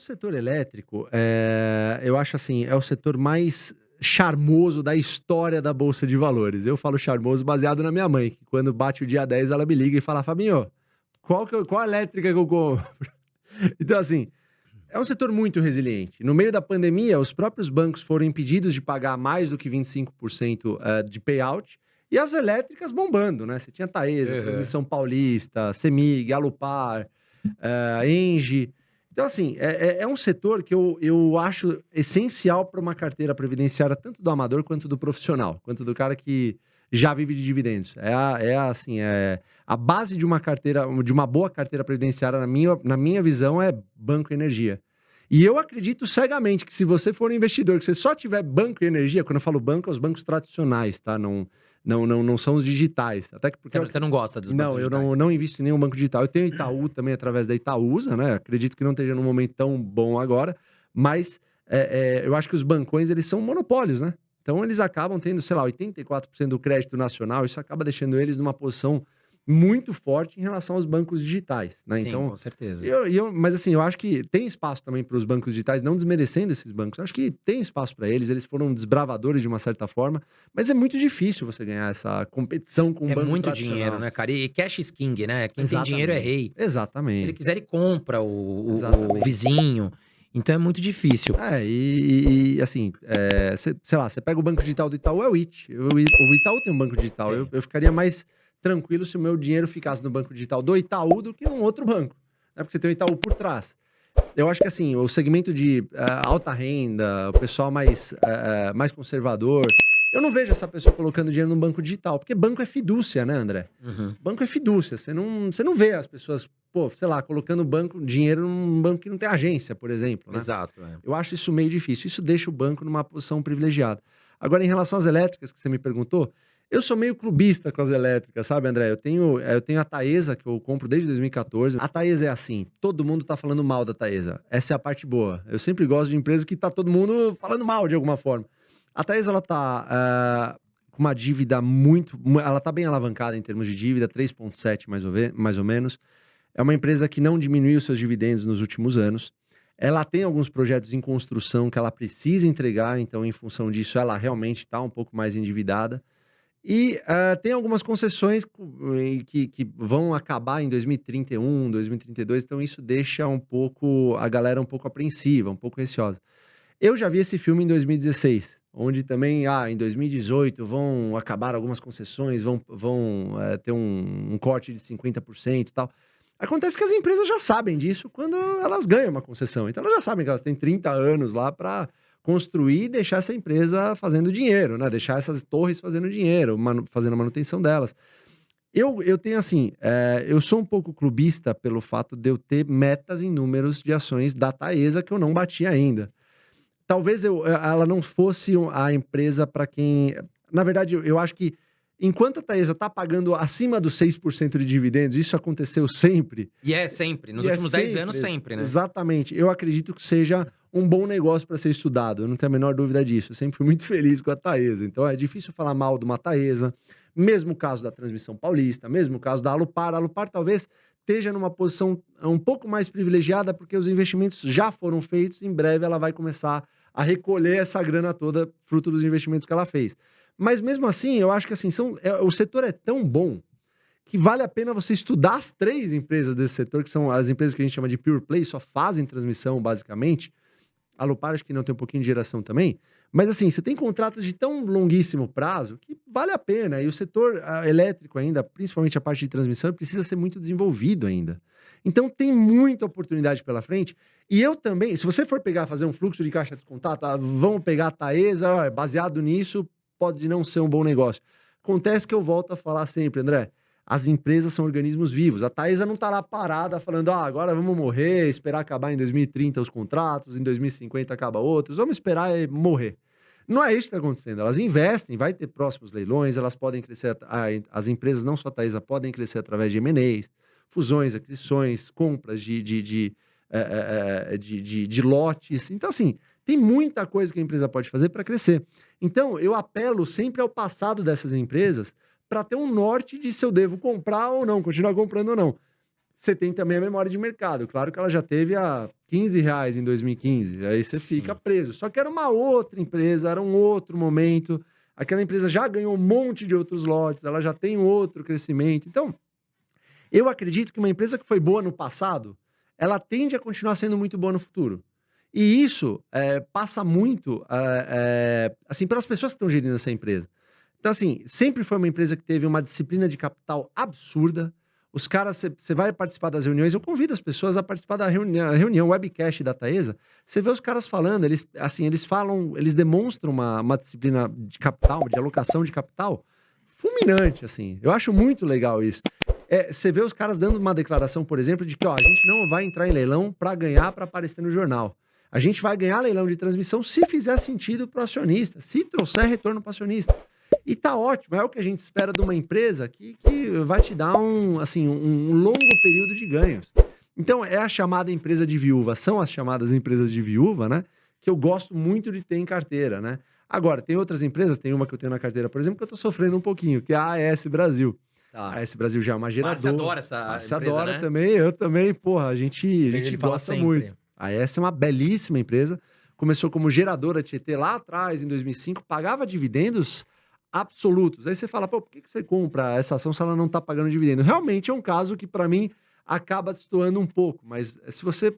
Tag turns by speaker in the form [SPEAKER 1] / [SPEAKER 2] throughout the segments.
[SPEAKER 1] setor elétrico, eu acho assim, é o setor mais charmoso da história da Bolsa de Valores. Eu falo charmoso baseado na minha mãe, que quando bate o dia 10 ela me liga e fala: "Fabinho, qual elétrica que eu compro?" Então assim, é um setor muito resiliente. No meio da pandemia, os próprios bancos foram impedidos de pagar mais do que 25%, de payout, e as elétricas bombando, né. Você tinha Taesa,
[SPEAKER 2] Aham.
[SPEAKER 1] Transmissão Paulista, CEMIG, Alupar, Engie. Então, assim, é um setor que eu acho essencial para uma carteira previdenciária, tanto do amador quanto do profissional, quanto do cara que já vive de dividendos. Assim, a base de uma carteira, de uma boa carteira previdenciária, na minha visão, é banco e energia. E eu acredito cegamente que se você for um investidor, que você só tiver banco e energia, quando eu falo banco, é os bancos tradicionais, tá? Não são os digitais. Até que porque
[SPEAKER 2] Você não gosta dos bancos
[SPEAKER 1] não, eu não,
[SPEAKER 2] digitais?
[SPEAKER 1] não invisto em nenhum banco digital. Eu tenho Itaú também através da Itaúsa, né? Acredito que não esteja num momento tão bom agora, mas eu acho que os bancões eles são monopólios, né? Então eles acabam tendo, sei lá, 84% do crédito nacional, isso acaba deixando eles numa posição muito forte em relação aos bancos digitais, né?
[SPEAKER 2] Sim,
[SPEAKER 1] Então,
[SPEAKER 2] com certeza.
[SPEAKER 1] mas assim, eu acho que tem espaço também para os bancos digitais, não desmerecendo esses bancos. Eu acho que tem espaço para eles, eles foram desbravadores de uma certa forma, mas é muito difícil você ganhar essa competição com um
[SPEAKER 2] É
[SPEAKER 1] banco
[SPEAKER 2] muito dinheiro,
[SPEAKER 1] tradicional.
[SPEAKER 2] né, cara? E cash is king, né? Quem tem dinheiro é
[SPEAKER 1] Exatamente,
[SPEAKER 2] rei. Se ele
[SPEAKER 1] exatamente,
[SPEAKER 2] quiser, ele compra o
[SPEAKER 1] exatamente.
[SPEAKER 2] vizinho. Então é muito difícil.
[SPEAKER 1] Assim, sei lá, você pega o banco digital do Itaú, é o Iti. O Itaú tem um banco digital. Eu
[SPEAKER 2] Tem.
[SPEAKER 1] eu ficaria mais tranquilo se o meu dinheiro ficasse no banco digital do Itaú do que num outro banco, né, porque você tem o Itaú por trás. Eu acho que, assim, o segmento de, alta renda, o pessoal mais conservador, eu não vejo essa pessoa colocando dinheiro num banco digital, porque banco é fidúcia, né, André?
[SPEAKER 2] Uhum.
[SPEAKER 1] Banco é fidúcia, você não vê as pessoas, pô, sei lá, colocando dinheiro num banco que não tem agência, por exemplo, né.
[SPEAKER 2] Exato, é.
[SPEAKER 1] Eu acho isso meio difícil, isso deixa o banco numa posição privilegiada. Agora, em relação às elétricas que você me perguntou, eu sou meio clubista com as elétricas, sabe, André? Eu tenho a Taesa, que eu compro desde 2014. A Taesa é assim, todo mundo tá falando mal da Taesa, essa é a parte boa. Eu sempre gosto de empresa que tá todo mundo falando mal de alguma forma. A Taesa, ela tá, com uma dívida ela tá bem alavancada em termos de dívida, 3,7 mais ou menos. É uma empresa que não diminuiu seus dividendos nos últimos anos. Ela tem alguns projetos em construção que ela precisa entregar, então, em função disso, ela realmente está um pouco mais endividada. E tem algumas concessões que vão acabar em 2031, 2032, então isso deixa a galera um pouco apreensiva, um pouco receosa. Eu já vi esse filme em 2016, onde também, em 2018 vão acabar algumas concessões, vão ter um corte de 50% e tal. Acontece que as empresas já sabem disso quando elas ganham uma concessão, então elas já sabem que elas têm 30 anos lá para construir e deixar essa empresa fazendo dinheiro, né, deixar essas torres fazendo dinheiro, fazendo a manutenção delas. Eu tenho assim, eu sou um pouco clubista pelo fato de eu ter metas em números de ações da Taesa que eu não bati ainda. Talvez ela não fosse a empresa para quem, na verdade, eu acho que enquanto a Taesa está pagando acima dos 6% de dividendos, isso aconteceu sempre,
[SPEAKER 2] E é sempre, nos
[SPEAKER 1] e é
[SPEAKER 2] últimos 10 anos
[SPEAKER 1] sempre
[SPEAKER 2] sempre, né?
[SPEAKER 1] exatamente, eu acredito que seja um bom negócio para ser estudado, eu não tenho a menor dúvida disso, eu sempre fui muito feliz com a Taesa, então é difícil falar mal de uma Taesa, mesmo o caso da Transmissão Paulista, mesmo o caso da Alupar. A Alupar talvez esteja numa posição um pouco mais privilegiada, porque os investimentos já foram feitos, em breve ela vai começar a recolher essa grana toda, fruto dos investimentos que ela fez. Mas mesmo assim, eu acho que assim, o setor é tão bom que vale a pena você estudar as 3 empresas desse setor, que são as empresas que a gente chama de pure play, só fazem transmissão basicamente. A Alupar acho que não, tem um pouquinho de geração também, mas assim, você tem contratos de tão longuíssimo prazo que vale a pena, e o setor, elétrico ainda, principalmente a parte de transmissão, precisa ser muito desenvolvido ainda. Então tem muita oportunidade pela frente, e eu também, se você for fazer um fluxo de caixa descontado, vamos pegar a Taesa, baseado nisso, pode não ser um bom negócio. Acontece que eu volto a falar sempre, André, as empresas são organismos vivos. A Taesa não tá lá parada falando: agora vamos morrer, esperar acabar em 2030 os contratos, em 2050 acaba outros, vamos esperar morrer. Não é isso que está acontecendo. Elas investem, vai ter próximos leilões, elas podem crescer, as empresas, não só a Taesa, podem crescer através de M&As, fusões, aquisições, compras de lotes. Então, assim, tem muita coisa que a empresa pode fazer para crescer. Então, eu apelo sempre ao passado dessas empresas para ter um norte de se eu devo comprar ou não, continuar comprando ou não. você tem também a memória de mercado. Claro que ela já teve a R$ 15 em 2015, aí você fica preso. Só que era uma outra empresa, era um outro momento. Aquela empresa já ganhou um monte de outros lotes, ela já tem outro crescimento. Então, eu acredito que uma empresa que foi boa no passado, ela tende a continuar sendo muito boa no futuro. E isso passa muito, assim, pelas pessoas que estão gerindo essa empresa. Então, assim, sempre foi uma empresa que teve uma disciplina de capital absurda. Os caras, você vai participar das reuniões, eu convido as pessoas a participar da reunião webcast da Taesa. Você vê os caras falando, eles falam, eles demonstram uma disciplina de capital, de alocação de capital fulminante, assim. Eu acho muito legal isso. Você vê os caras dando uma declaração, por exemplo, de que ó, a gente não vai entrar em leilão para ganhar, para aparecer no jornal. A gente vai ganhar leilão de transmissão se fizer sentido para o acionista, se trouxer retorno para o acionista. E tá ótimo, é o que a gente espera de uma empresa que vai te dar um longo período de ganhos. Então, é a chamada empresa de viúva, são as chamadas empresas de viúva, né? Que eu gosto muito de ter em carteira, né? Agora, tem outras empresas, tem uma que eu tenho na carteira, por exemplo, que eu tô sofrendo um pouquinho, que é a AS Brasil. A AS Brasil já é uma geradora.
[SPEAKER 2] Você adora essa empresa,
[SPEAKER 1] você adora,
[SPEAKER 2] né?
[SPEAKER 1] também, eu também, porra, a gente gosta muito. A AS é uma belíssima empresa, começou como geradora Tietê lá atrás, em 2005, pagava dividendos absolutos. Aí você fala, pô, por que você compra essa ação se ela não tá pagando dividendo? Realmente é um caso que, para mim, acaba destoando um pouco, mas se você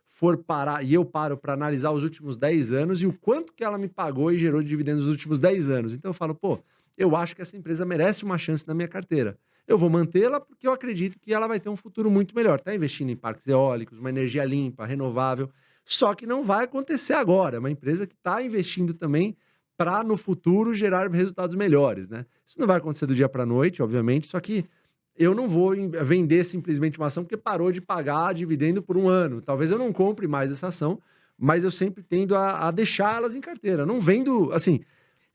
[SPEAKER 1] for parar, e eu paro para analisar os últimos 10 anos e o quanto que ela me pagou e gerou de dividendos nos últimos 10 anos. Então eu falo, pô, eu acho que essa empresa merece uma chance na minha carteira. Eu vou mantê-la porque eu acredito que ela vai ter um futuro muito melhor. Tá investindo em parques eólicos, uma energia limpa, renovável, só que não vai acontecer agora. É uma empresa que está investindo também para no futuro gerar resultados melhores, né? Isso não vai acontecer do dia para a noite, obviamente, só que eu não vou vender simplesmente uma ação porque parou de pagar dividendo por um ano. Talvez eu não compre mais essa ação, mas eu sempre tendo a deixar elas em carteira. Não vendo, assim...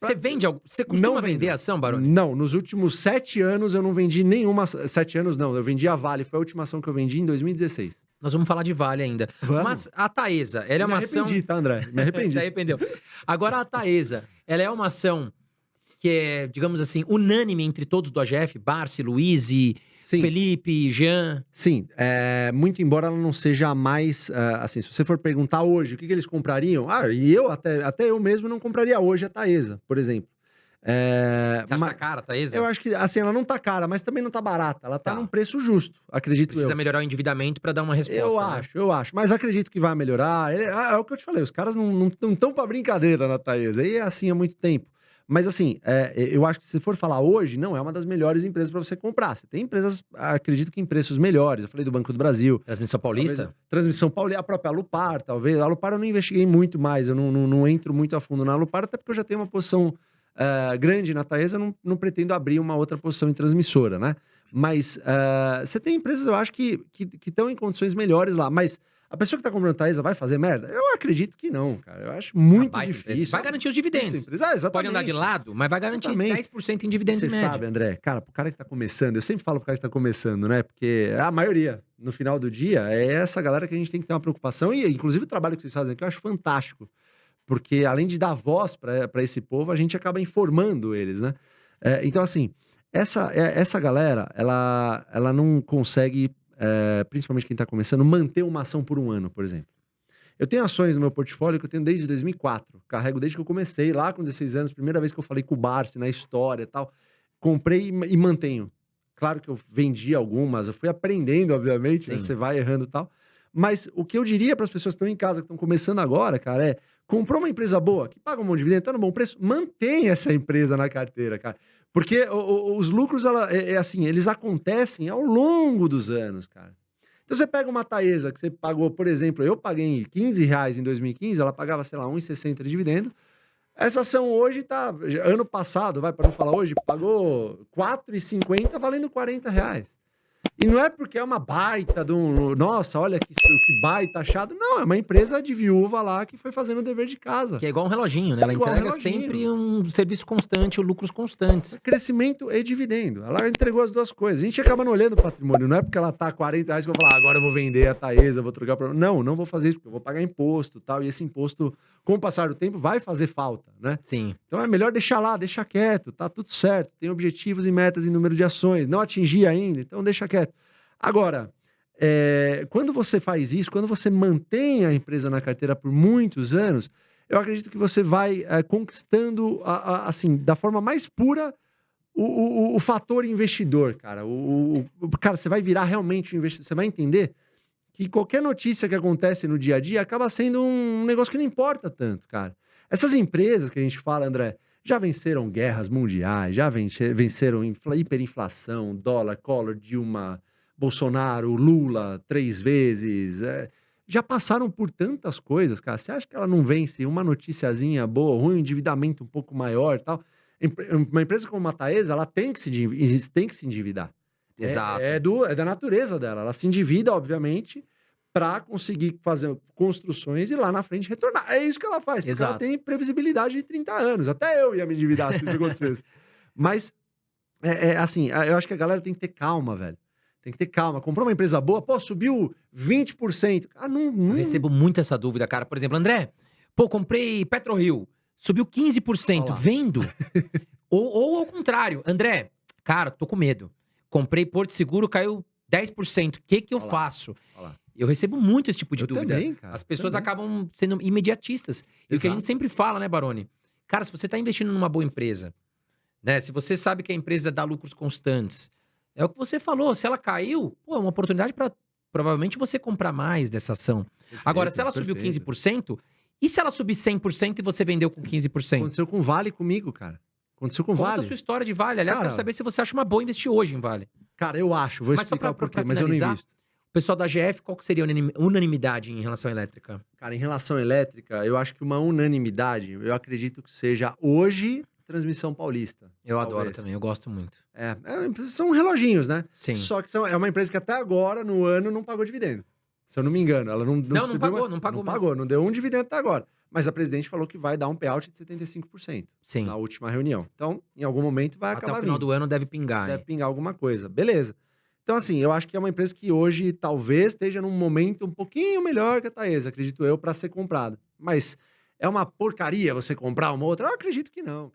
[SPEAKER 2] Você vende algo? Você costuma vender ação, Baroni?
[SPEAKER 1] Não, nos últimos 7 anos eu não vendi nenhuma... 7 anos não, eu vendi a Vale, foi a última ação que eu vendi em 2016.
[SPEAKER 2] Nós vamos falar de Vale ainda.
[SPEAKER 1] Vamos.
[SPEAKER 2] Mas a Taesa, ela é uma ação...
[SPEAKER 1] Me arrependi, tá, André? Me arrependi.
[SPEAKER 2] Se arrependeu. Agora a Taesa, ela é uma ação que é, digamos assim, unânime entre todos do AGF, Barsi, Luiz, Felipe, Jean.
[SPEAKER 1] Sim, muito embora ela não seja a mais, assim, se você for perguntar hoje o que eles comprariam, e eu até eu mesmo não compraria hoje a Taesa, por exemplo.
[SPEAKER 2] Você acha que tá cara a Taesa?
[SPEAKER 1] Eu acho que, assim, ela não tá cara, mas também não tá barata, ela tá num preço justo, acredito
[SPEAKER 2] Precisa melhorar o endividamento para dar uma resposta.
[SPEAKER 1] Eu acho, mas acredito que vai melhorar, é o que eu te falei, os caras não estão pra brincadeira na Taesa, e é assim há muito tempo. Mas assim, eu acho que se for falar hoje, não é uma das melhores empresas para você comprar. Você tem empresas, acredito que em preços melhores. Eu falei do Banco do Brasil.
[SPEAKER 2] Transmissão Paulista?
[SPEAKER 1] Transmissão Paulista, a própria Alupar, talvez. A Alupar eu não investiguei muito mais, eu não entro muito a fundo na Alupar, até porque eu já tenho uma posição grande na Taesa, não pretendo abrir uma outra posição em transmissora, né? Mas você tem empresas, eu acho, que estão em condições melhores lá, mas... A pessoa que tá comprando Taesa vai fazer merda? Eu acredito que não, cara. Eu acho muito difícil.
[SPEAKER 2] Vai garantir os dividendos. Pode andar de lado, mas vai garantir 10% em dividendos em média.
[SPEAKER 1] Você sabe, André, cara, pro cara que tá começando, eu sempre falo pro cara que tá começando, né? Porque a maioria, no final do dia, é essa galera que a gente tem que ter uma preocupação. E, inclusive, o trabalho que vocês fazem aqui eu acho fantástico. Porque, além de dar voz pra esse povo, a gente acaba informando eles, né? Então, assim, essa galera, ela não consegue... principalmente quem está começando, manter uma ação por um ano, por exemplo. Eu tenho ações no meu portfólio que eu tenho desde 2004. Carrego desde que eu comecei, lá com 16 anos, primeira vez que eu falei com o Barsi na história e tal. Comprei e mantenho. Claro que eu vendi algumas, eu fui aprendendo, obviamente, né? Você vai errando e tal. Mas o que eu diria para as pessoas que estão em casa, que estão começando agora, cara, comprou uma empresa boa, que paga um monte de dividendo, tá no bom preço, mantenha essa empresa na carteira, cara. Porque os lucros, assim, eles acontecem ao longo dos anos, cara. Então você pega uma Taesa que você pagou, por exemplo, eu paguei R$15 em 2015, ela pagava, sei lá, R$1,60 de dividendo. Essa ação hoje tá, ano passado, para não falar hoje, pagou R$4,50 valendo R$40. E não é porque é uma baita de um... Nossa, olha que baita achado. Não, é uma empresa de viúva lá que foi fazendo o dever de casa.
[SPEAKER 2] Que é igual um reloginho, né? Ela entrega sempre um serviço constante, lucros constantes.
[SPEAKER 1] Crescimento e dividendo. Ela entregou as duas coisas. A gente acaba não olhando o patrimônio. Não é porque ela tá R$40 que eu vou falar, agora eu vou vender a Taesa, eu vou trocar para... Não vou fazer isso, porque eu vou pagar imposto e tal. E esse imposto, com o passar do tempo, vai fazer falta, né?
[SPEAKER 2] Sim.
[SPEAKER 1] Então é melhor deixar lá, deixar quieto. Tá tudo certo. Tem objetivos e metas em número de ações. Não atingir ainda, então deixa quieto. Agora, Quando você faz isso, quando você mantém a empresa na carteira por muitos anos, eu acredito que você vai conquistando, assim, da forma mais pura, o fator investidor, cara. Cara, você vai virar realmente um investidor. Você vai entender que qualquer notícia que acontece no dia a dia acaba sendo um negócio que não importa tanto, cara. Essas empresas que a gente fala, André, já venceram guerras mundiais, já venceram hiperinflação, dólar, Collor, Dilma, Bolsonaro, Lula, 3 vezes. Já passaram por tantas coisas, cara. Você acha que ela não vence uma noticiazinha boa, ruim, um endividamento um pouco maior e tal? Uma empresa como a Taesa, ela tem que se endividar.
[SPEAKER 2] Exato.
[SPEAKER 1] É da natureza dela. Ela se endivida, obviamente, para conseguir fazer construções e lá na frente retornar. É isso que ela faz, porque ela
[SPEAKER 2] Exato.
[SPEAKER 1] tem previsibilidade de 30 anos. Até eu ia me endividar se isso acontecesse. Mas, assim, eu acho que a galera tem que ter calma, velho. Tem que ter calma. Comprou uma empresa boa, pô, subiu 20%. Ah,
[SPEAKER 2] Eu recebo muito essa dúvida, cara. Por exemplo, André, pô, comprei PetroRio, subiu 15%,
[SPEAKER 1] Olha lá.
[SPEAKER 2] vendo? ou ao contrário, André, cara, tô com medo. Comprei Porto Seguro, caiu 10%. O que eu
[SPEAKER 1] Olha lá.
[SPEAKER 2] faço?
[SPEAKER 1] Olha lá.
[SPEAKER 2] Eu recebo muito esse tipo de
[SPEAKER 1] Eu
[SPEAKER 2] dúvida.
[SPEAKER 1] também, cara,
[SPEAKER 2] As pessoas
[SPEAKER 1] também.
[SPEAKER 2] acabam sendo imediatistas. E o que a gente
[SPEAKER 1] Exato.
[SPEAKER 2] sempre fala, né, Baroni? Cara, se você tá investindo numa boa empresa, né? Se você sabe que a empresa dá lucros constantes, é o que você falou. Se ela caiu, pô, é uma oportunidade para provavelmente você comprar mais dessa ação. Agora, se ela subiu
[SPEAKER 1] Perfeito.
[SPEAKER 2] 15%, e se ela subir 100% e você vendeu com 15%?
[SPEAKER 1] Aconteceu com Vale comigo, cara. Aconteceu com
[SPEAKER 2] Conta a
[SPEAKER 1] Vale.
[SPEAKER 2] sua história de Vale. Aliás,
[SPEAKER 1] Cara,
[SPEAKER 2] quero saber se você acha uma boa investir hoje em Vale.
[SPEAKER 1] Cara, eu acho. Vou
[SPEAKER 2] Mas só
[SPEAKER 1] explicar o
[SPEAKER 2] pra
[SPEAKER 1] porquê, mas eu não
[SPEAKER 2] finalizar,
[SPEAKER 1] invisto.
[SPEAKER 2] o pessoal da GF, qual que seria a unanimidade em relação à elétrica?
[SPEAKER 1] Cara, em relação à elétrica, eu acho que uma unanimidade, eu acredito que seja hoje Transmissão Paulista.
[SPEAKER 2] Eu adoro
[SPEAKER 1] talvez.
[SPEAKER 2] também, eu gosto muito.
[SPEAKER 1] São reloginhos, né?
[SPEAKER 2] Sim.
[SPEAKER 1] Só que é uma empresa que até agora, no ano, não pagou dividendo. Se eu não me engano. Ela não distribuiu
[SPEAKER 2] pagou,
[SPEAKER 1] não
[SPEAKER 2] mesmo.
[SPEAKER 1] pagou, não deu um dividendo até agora. Mas a presidente falou que vai dar um payout de 75%
[SPEAKER 2] Sim.
[SPEAKER 1] na última reunião. Então, em algum momento vai
[SPEAKER 2] Até
[SPEAKER 1] acabar
[SPEAKER 2] o final
[SPEAKER 1] vindo.
[SPEAKER 2] do ano deve pingar.
[SPEAKER 1] Deve pingar alguma coisa. Beleza. Então, assim, eu acho que é uma empresa que hoje talvez esteja num momento um pouquinho melhor que a Taesa, acredito eu, para ser comprada. Mas é uma porcaria você comprar uma outra? Eu acredito que não.